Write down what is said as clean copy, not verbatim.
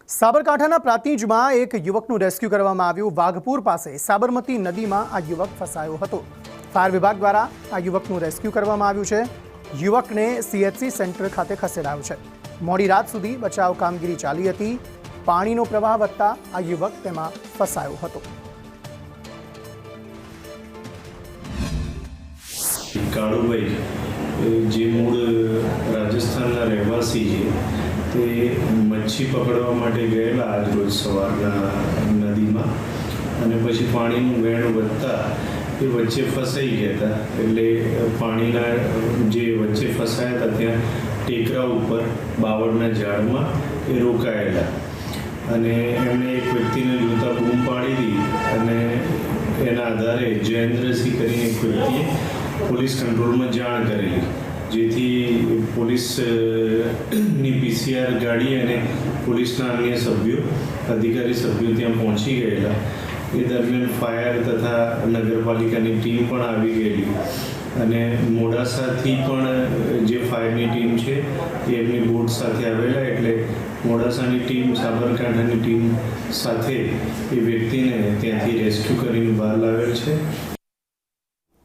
સાબરકાંઠાના પ્રાંતિજમાં એક યુવકનું રેસ્ક્યુ કરવામાં આવ્યું। વાઘપુર પાસે સાબરમતી નદીમાં આ યુવક ફસાયો હતો। ફાયર વિભાગ દ્વારા આ યુવકનું રેસ્ક્યુ કરવામાં આવ્યું છે। યુવકને CHC સેન્ટર ખાતે ખસેડાયો છે। મોડી રાત સુધી બચાવ કામગીરી ચાલી હતી। પાણીનો પ્રવાહ વધતા આ યુવક તેમાં ફસાયો હતો। કાળુભાઈ જે મૂળ રાજસ્થાનના રહેવાસી છે તે મચ્છી પકડવા માટે ગયેલા આજ રોજ સવારના નદીમાં અને પછી પાણીનું વહેણ વધતા એ વચ્ચે ફસાઈ ગયા હતા। એટલે પાણીના જે વચ્ચે ફસાયા હતા ત્યાં ટેકરા ઉપર બાવળના ઝાડમાં એ રોકાયેલા અને એમણે એક વ્યક્તિને જોતા બૂમ પાડી દી અને એના આધારે જયેન્દ્રસિંહ કરીને એક વ્યક્તિએ પોલીસ કંટ્રોલમાં જાણ કરેલી, જેથી પોલીસની PCR ગાડી અને પોલીસના અન્ય સભ્યો અધિકારી સભ્યો ત્યાં પહોંચી ગયેલા। એ દરમિયાન ફાયર તથા નગરપાલિકાની ટીમ પણ આવી ગયેલી અને મોડાસાથી પણ જે ફાયરની ટીમ છે એ એમની બોટ સાથે આવેલા। એટલે મોડાસાની ટીમ સાબરકાંઠાની ટીમ સાથે એ વ્યક્તિને ત્યાંથી રેસ્ક્યુ કરીને બહાર લાવેલ છે।